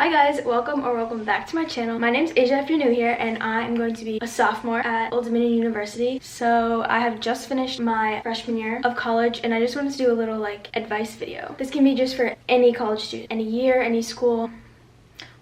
Hi guys, welcome back to my channel. My name's Asia if you're new here, and I'm going to be a sophomore at Old Dominion University. So I have just finished my freshman year of college, and I just wanted to do a little advice video. This can be just for any college student, any year, any school,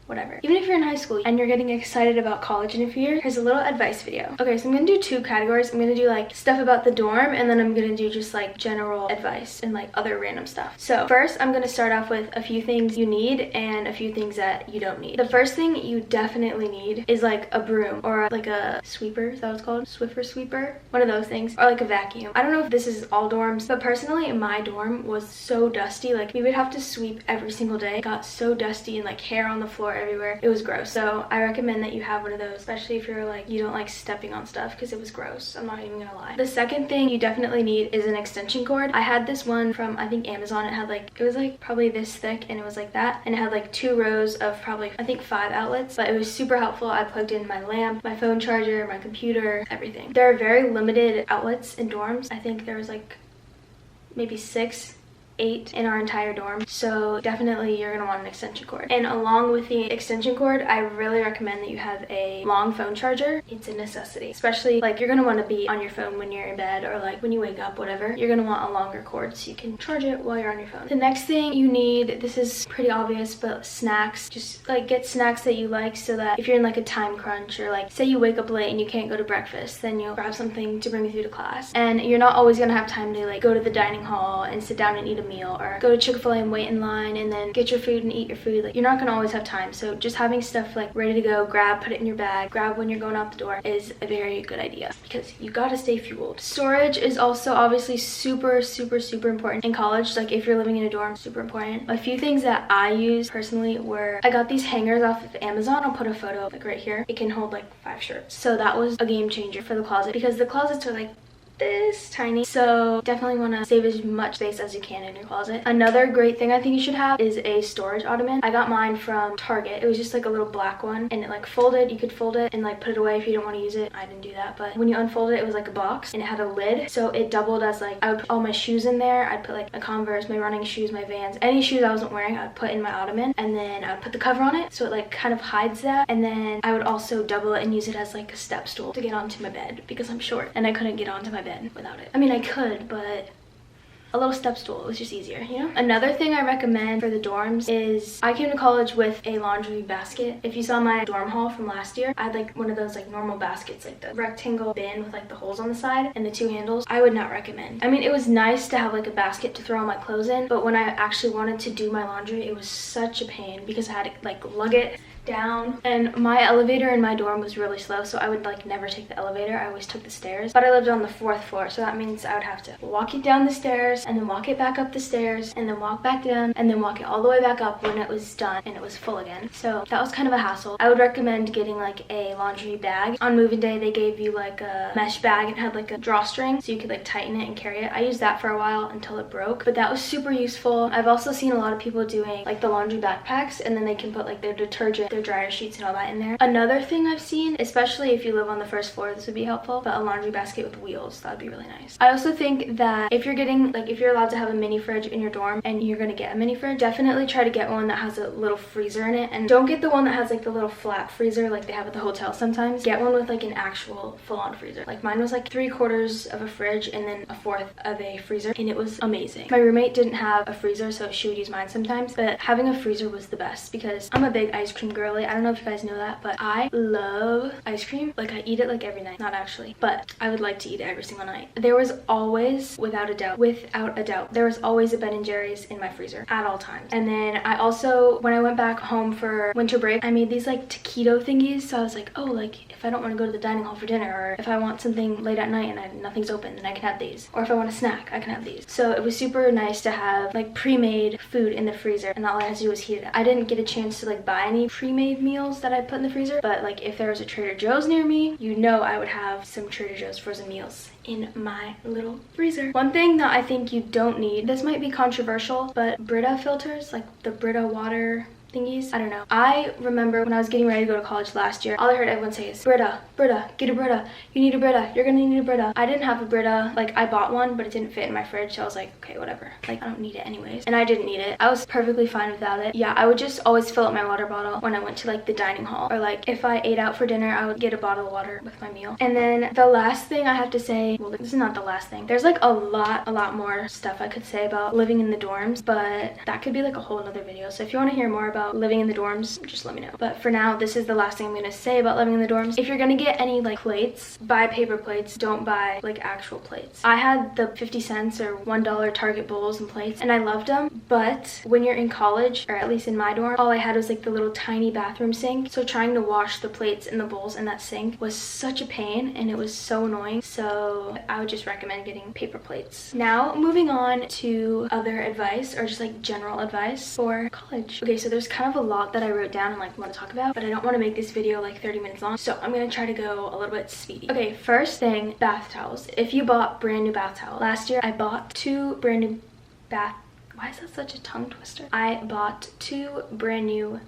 whatever. Even if you're in high school and you're getting excited about college in a few years, here's a little advice video. Okay, so I'm gonna do two categories. I'm gonna do stuff about the dorm, and then I'm gonna do just general advice and other random stuff. So first, I'm gonna start off with a few things you need and a few things that you don't need. The first thing you definitely need is a broom or a sweeper. Is that what it's called? Swiffer sweeper? One of those things. Or a vacuum. I don't know if this is all dorms, but personally my dorm was so dusty. We would have to sweep every single day. It got so dusty and hair on the floor everywhere. It was gross. So I recommend that you have one of those, especially if you're you don't like stepping on stuff, because it was gross. I'm not even gonna lie. The second thing you definitely need is an extension cord. I had this one from I think Amazon. It had it was probably this thick, and it was that, and it had 2 rows of probably I think 5 outlets, but it was super helpful. I plugged in my lamp, my phone charger, my computer, everything. There are very limited outlets in dorms. I think there was maybe 6, 8 in our entire dorm, so definitely you're gonna want an extension cord. And along with the extension cord, I really recommend that you have a long phone charger. It's a necessity, especially you're gonna want to be on your phone when you're in bed, or when you wake up, whatever. You're gonna want a longer cord so you can charge it while you're on your phone. The next thing you need, this is pretty obvious, but snacks. Just get snacks that you like, so that if you're in a time crunch, or say you wake up late and you can't go to breakfast, then you'll grab something to bring with you to class. And you're not always gonna have time to go to the dining hall and sit down and eat a meal, or go to Chick-fil-A and wait in line and then get your food and eat your food. You're not gonna always have time, so just having stuff ready to go, grab, put it in your bag, grab when you're going out the door, is a very good idea, because you gotta stay fueled. Storage is also obviously super important in college. If you're living in a dorm, super important. A few things that I use personally were, I got these hangers off of Amazon. I'll put a photo of right here. It can hold 5 shirts, so that was a game changer for the closet, because the closets are this tiny, so definitely want to save as much space as you can in your closet. Another great thing I think you should have is a storage ottoman. I got mine from Target. It was just a little black one, and it folded. You could fold it and put it away if you don't want to use it. I didn't do that, but when you unfold it, it was a box, and it had a lid, so it doubled as I would put all my shoes in there. I'd put a Converse, my running shoes, my Vans, any shoes I wasn't wearing, I'd put in my ottoman, and then I would put the cover on it, so it kind of hides that. And then I would also double it and use it as a step stool to get onto my bed, because I'm short and I couldn't get onto my bed without it. I mean, I could, but a little step stool was just easier, you know? Another thing I recommend for the dorms is, I came to college with a laundry basket. If you saw my dorm haul from last year, I had one of those normal baskets, the rectangle bin with the holes on the side and the 2 handles. I would not recommend. I mean, it was nice to have a basket to throw all my clothes in, but when I actually wanted to do my laundry, it was such a pain, because I had to lug it down, and my elevator in my dorm was really slow, so I would never take the elevator. I always took the stairs, but I lived on the 4th floor, so that means I would have to walk it down the stairs, and then walk it back up the stairs, and then walk back down, and then walk it all the way back up when it was done and it was full again. So that was kind of a hassle. I would recommend getting a laundry bag. On moving day, they gave you a mesh bag. It had a drawstring, so you could tighten it and carry it. I used that for a while until it broke, but that was super useful. I've also seen a lot of people doing the laundry backpacks, and then they can put their detergent, their dryer sheets, and all that in there. Another thing I've seen, especially if you live on the 1st floor, this would be helpful, but a laundry basket with wheels, that would be really nice. I also think that if you're getting if you're allowed to have a mini fridge in your dorm, and you're gonna get a mini fridge, definitely try to get one that has a little freezer in it, and don't get the one that has the little flat freezer they have at the hotel sometimes. Get one with an actual full-on freezer. Mine was 3/4 of a fridge and then 1/4 of a freezer, and it was amazing. My roommate didn't have a freezer, so she would use mine sometimes, but having a freezer was the best, because I'm a big ice cream girly. I don't know if you guys know that, but I love ice cream. I eat it every night. Not actually, but I would like to eat it every single night. There was always, without a doubt, there was always a Ben & Jerry's in my freezer at all times. And then I also, when I went back home for winter break, I made these taquito thingies, so I was oh, if I don't want to go to the dining hall for dinner, or if I want something late at night and nothing's open, then I can have these. Or if I want a snack, I can have these. So it was super nice to have pre-made food in the freezer, and all I had to do was heat it. I didn't get a chance to buy any pre-made meals that I put in the freezer, but if there was a Trader Joe's near me, I would have some Trader Joe's frozen meals in my little freezer. One thing that I think you don't need, this might be controversial, but Brita filters, the Brita water thingies. I don't know. I remember when I was getting ready to go to college last year, all I heard everyone say is, Brita, Brita, get a Brita. You need a Brita. You're gonna need a Brita. I didn't have a Brita. Like, I bought one, but it didn't fit in my fridge, so I was like, okay, whatever. Like, I don't need it anyways. And I didn't need it. I was perfectly fine without it. Yeah, I would just always fill up my water bottle when I went to like the dining hall, or like if I ate out for dinner, I would get a bottle of water with my meal. And then the last thing I have to say, well, this is not the last thing. There's like a lot more stuff I could say about living in the dorms, but that could be like a whole nother video. So if you want to hear more about living in the dorms, just let me know. But for now, this is the last thing I'm gonna say about living in the dorms. If you're gonna get any like plates, buy paper plates. Don't buy like actual plates. I had the 50 cents or $1 Target bowls and plates, and I loved them. But when you're in college, or at least in my dorm, all I had was like the little tiny bathroom sink. So trying to wash the plates and the bowls in that sink was such a pain, and it was so annoying. So I would just recommend getting paper plates. Now moving on to other advice, or just like general advice for college. Okay, so there's kind of a lot that I wrote down and like want to talk about, but I don't want to make this video like 30 minutes long, so I'm gonna try to go a little bit speedy. Okay, first thing, bath towels. If you bought brand new bath towels, last year I bought 2 brand new why is that such a tongue twister? I bought 2 brand new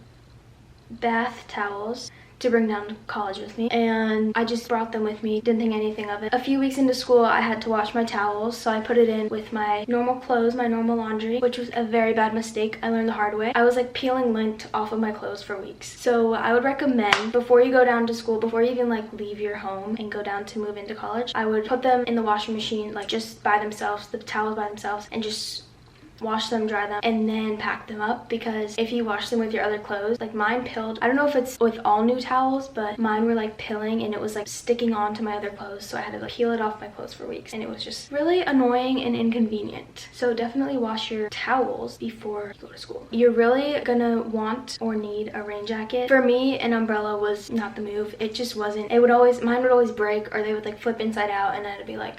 bath towels to bring down to college with me, and I just brought them with me, didn't think anything of it. A few weeks into school, I had to wash my towels, so I put it in with my normal clothes, my normal laundry, which was a very bad mistake. I learned the hard way. I was like peeling lint off of my clothes for weeks. So I would recommend, before you go down to school, before you even like leave your home and go down to move into college, I would put them in the washing machine, like just by themselves, the towels by themselves, and just wash them, dry them, and then pack them up. Because if you wash them with your other clothes, like mine pilled, I don't know if it's with all new towels, but mine were like pilling, and it was like sticking onto my other clothes, so I had to like peel it off my clothes for weeks, and it was just really annoying and inconvenient. So definitely wash your towels before you go to school. You're really gonna want or need a rain jacket. For me, an umbrella was not the move. It just wasn't. Mine would always break, or they would like flip inside out, and I'd be like,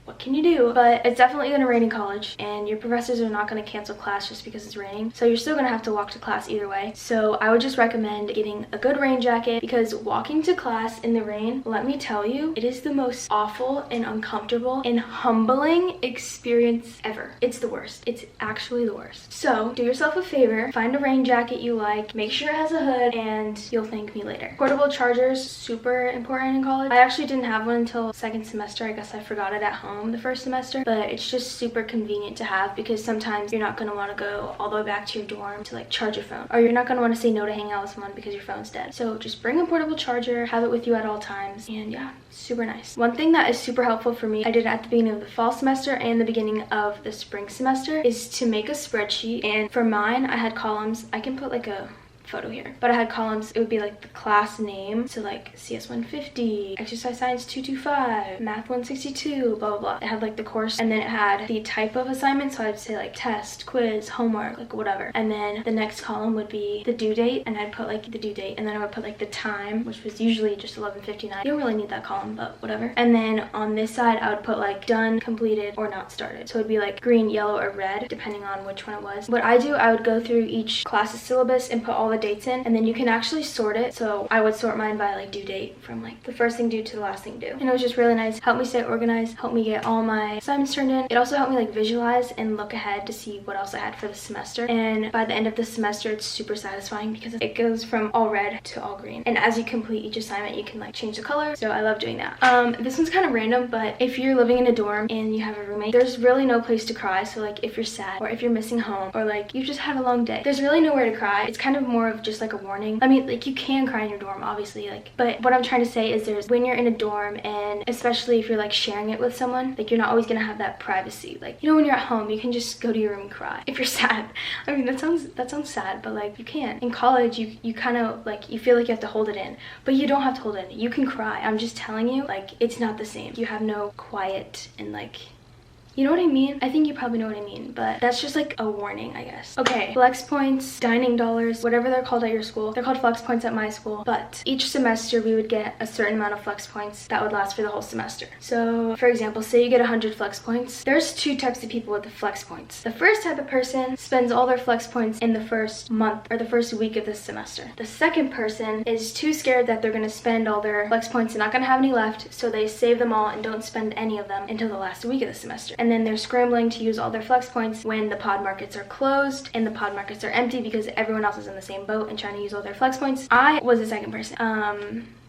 what can you do? But it's definitely gonna rain in college, and your professors are not gonna cancel class just because it's raining, so you're still gonna have to walk to class either way. So I would just recommend getting a good rain jacket, because walking to class in the rain, let me tell you, it is the most awful and uncomfortable and humbling experience ever. It's the worst. It's actually the worst. So do yourself a favor, find a rain jacket you like, make sure it has a hood, and you'll thank me later. Portable chargers, super important in college. I actually didn't have one until second semester. I guess I forgot it at home the first semester, but it's just super convenient to have, because sometimes you're not going to want to go all the way back to your dorm to like charge your phone, or you're not going to want to say no to hang out with someone because your phone's dead. So just bring a portable charger, have it with you at all times, and yeah, super nice. One thing that is super helpful for me, I did it at the beginning of the fall semester and the beginning of the spring semester, is to make a spreadsheet. And for mine, I had columns. I can put like a photo here, but I had columns. It would be like the class name, so like CS 150, exercise science 225, math 162, blah blah blah. It had like the course, and then it had the type of assignment, so I'd say like test, quiz, homework, like whatever. And then the next column would be the due date, and I'd put like the due date, and then I would put like the time, which was usually just 11:59. You don't really need that column, but whatever. And then on this side, I would put like done, completed, or not started. So it'd be like green, yellow, or red, depending on which one it was. What I do, I would go through each class's syllabus and put all the dates in, and then you can actually sort it. So I would sort mine by like due date, from like the first thing due to the last thing due, and it was just really nice. Helped me stay organized, helped me get all my assignments turned in. It also helped me like visualize and look ahead to see what else I had for the semester, and by the end of the semester it's super satisfying because it goes from all red to all green, and as you complete each assignment you can like change the color. So I love doing that. This one's kind of random, but if you're living in a dorm and you have a roommate, there's really no place to cry. So like if you're sad, or if you're missing home, or like you just had a long day, there's really nowhere to cry. It's kind of more of just like a warning. I mean, like you can cry in your dorm obviously, like, but what I'm trying to say is when you're in a dorm, and especially if you're like sharing it with someone, like you're not always gonna have that privacy. Like, you know, when you're at home you can just go to your room and cry if you're sad. I mean, that sounds sad, but like you can. In college you kind of like, you feel like you have to hold it in, but you don't have to hold it in. You can cry. I'm just telling you, like, it's not the same. You have no quiet and like, you know what I mean? I think you probably know what I mean, but that's just like a warning, I guess. Okay, flex points, dining dollars, whatever they're called at your school. They're called flex points at my school, but each semester we would get a certain amount of flex points that would last for the whole semester. So for example, say you get 100 flex points. There's 2 types of people with the flex points. The first type of person spends all their flex points in the first month or the first week of the semester. The second person is too scared that they're gonna spend all their flex points and not gonna have any left, so they save them all and don't spend any of them until the last week of the semester. And and then they're scrambling to use all their flex points when the pod markets are closed and the pod markets are empty because everyone else is in the same boat and trying to use all their flex points. I was the second person.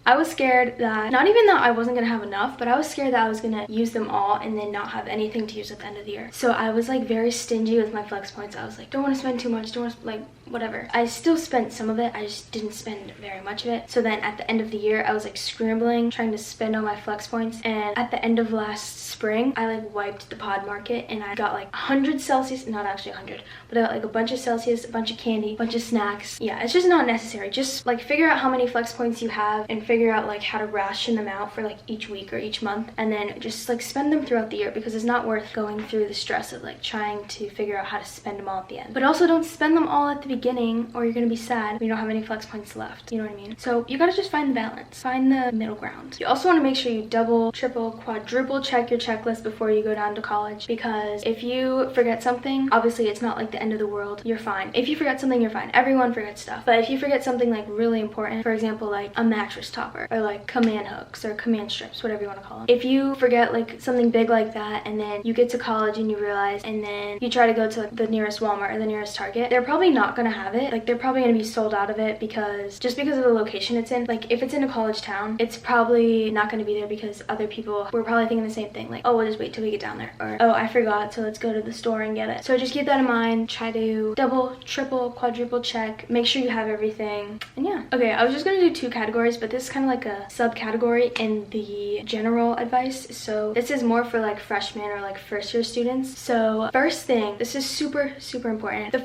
I was scared that, not even that I wasn't gonna have enough, but I was scared that I was gonna use them all and then not have anything to use at the end of the year. So I was like very stingy with my flex points. I was like, don't want to spend too much, don't want to, like, whatever. I still spent some of it, I just didn't spend very much of it. So then at the end of the year, I was like scrambling, trying to spend all my flex points. And at the end of last spring, I like wiped the pod market and I got like 100 Celsius, not actually 100, but I got like a bunch of Celsius, a bunch of candy, a bunch of snacks. Yeah, it's just not necessary. Just like figure out how many flex points you have and figure out like how to ration them out for like each week or each month, and then just like spend them throughout the year, because it's not worth going through the stress of like trying to figure out how to spend them all at the end. But also don't spend them all at the beginning or you're gonna be sad when you don't have any flex points left. You know what I mean? So you gotta just find the balance, find the middle ground. You also want to make sure you double, triple, quadruple check your checklist before you go down to college, because if you forget something, obviously it's not like the end of the world, you're fine. If you forget something, you're fine. Everyone forgets stuff. But if you forget something like really important, for example like a mattress topper or like command hooks or command strips, whatever you want to call them, if you forget like something big like that and then you get to college and you realize, and then you try to go to like the nearest Walmart or the nearest Target, they're probably not gonna have it. Like they're probably gonna be sold out of it because of the location it's in. Like if it's in a college town, it's probably not gonna be there because other people were probably thinking the same thing, like, oh, we'll just wait till we get down there, or oh, I forgot, so let's go to the store and get it. So just keep that in mind. Try to double, triple, quadruple check, make sure you have everything. And yeah, okay, I was just gonna do 2 categories, but this is kind of like a subcategory in the general advice. So this is more for like freshmen or like first year students. So first thing, this is super important. The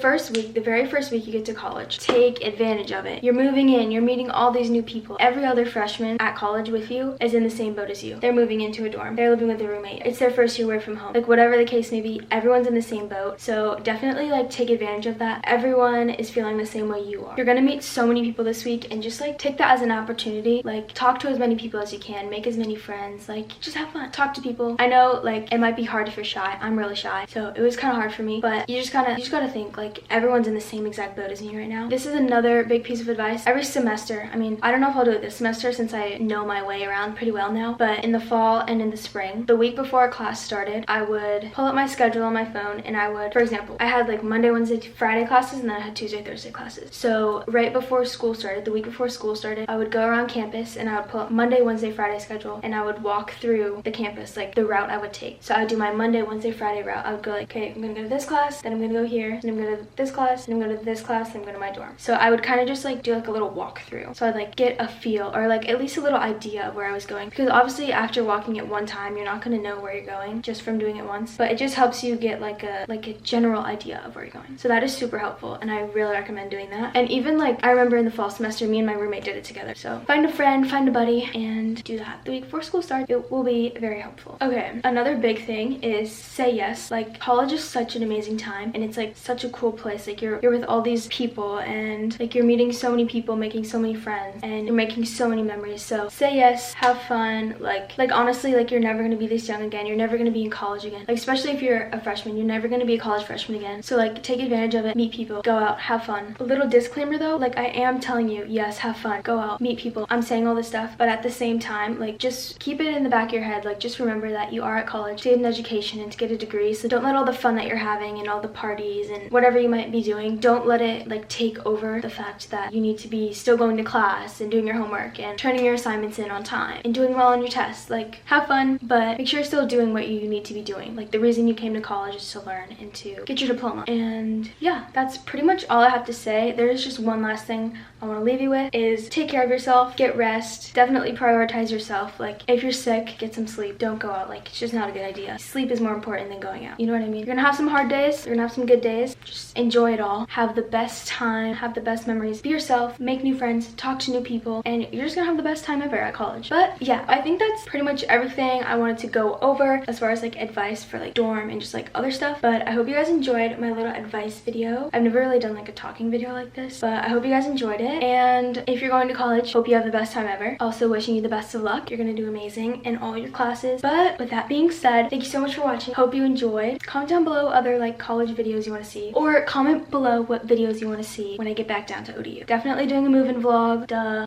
very first week you get to college, take advantage of it. You're moving in, you're meeting all these new people. Every other freshman at college with you is in the same boat as you. They're moving into a dorm, they're living with a roommate, it's their first year away from home. Like whatever the case may be, everyone's in the same boat. So definitely like take advantage of that. Everyone is feeling the same way you are. You're gonna meet so many people this week, and just like take that as an opportunity. Like talk to as many people as you can, make as many friends, like just have fun, talk to people. I know like it might be hard if you're shy. I'm really shy, so it was kind of hard for me, but you just gotta think like everyone's in the same exact boat as me right now. This is another big piece of advice. Every semester, I mean, I don't know if I'll do it this semester since I know my way around pretty well now, but in the fall and in the spring, the week before class started, I would pull up my schedule on my phone and I would, for example, I had like Monday, Wednesday, Friday classes, and then I had Tuesday, Thursday classes. So right before school started, the week before school started, I would go around campus and I would pull up Monday, Wednesday, Friday schedule, and I would walk through the campus, like the route I would take. So I would do my Monday, Wednesday, Friday route. I would go like, okay, I'm gonna go to this class, then I'm gonna go here, then I'm gonna go to this class, then I'm gonna go to this class, then I'm going to my dorm. So I would kind of just like do like a little walkthrough. So I'd like get a feel, or like at least a little idea of where I was going, because obviously after walking it one time, you're not going to know where you're going just from doing it once, but it just helps you get like a general idea of where you're going. So that is super helpful, and I really recommend doing that. And even like I remember in the fall semester, me and my roommate did it together. So find a friend, find a buddy, and do that the week before school starts. It will be very helpful. Okay, another big thing is say yes. Like college is such an amazing time, and it's like such a cool place. Like you're with all these people, and like you're meeting so many people, making so many friends, and you're making so many memories. So say yes, have fun. Like honestly, like you're never gonna be this young again. You're never gonna be in college again. Like especially if you're a freshman, you're never gonna be a college freshman again. So like take advantage of it, meet people, go out, have fun. A little disclaimer though, like I am telling you, yes, have fun, go out, meet people. I'm saying all this stuff, but at the same time, like just keep it in the back of your head. Like just remember that you are at college to get an education and to get a degree. So don't let all the fun that you're having and all the parties and whatever you might be doing, don't let it like take over the fact that you need to be still going to class and doing your homework and turning your assignments in on time and doing well on your tests. Like have fun, but make sure you're still doing what you need to be doing. Like the reason you came to college is to learn and to get your diploma. And yeah, that's pretty much all I have to say. There's just one last thing I want to leave you with is take care of yourself, get rest, definitely prioritize yourself. Like if you're sick, get some sleep, don't go out. Like it's just not a good idea. Sleep is more important than going out, you know what I mean? You're gonna have some hard days, you're gonna have some good days, just enjoy it all, have the best time, have the best memories, be yourself, make new friends, talk to new people, and you're just gonna have the best time ever at college. But yeah, I think that's pretty much everything I wanted to go over as far as like advice for like dorm and just like other stuff. But I hope you guys enjoyed my little advice video. I've never really done like a talking video like this, but I hope you guys enjoyed it. And if you're going to college, hope you have the best time ever. Also wishing you the best of luck. You're gonna do amazing in all your classes. But with that being said, thank you so much for watching. Hope you enjoyed. Comment down below other like college videos you want to see, or comment below what videos you want to see when I get back down to ODU. Definitely doing a move-in vlog, duh.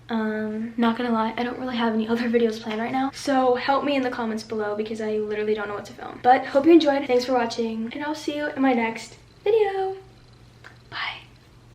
Not gonna lie, I don't really have any other videos planned right now, so help me in the comments below because I literally don't know what to film. But hope you enjoyed. Thanks for watching, and I'll see you in my next video.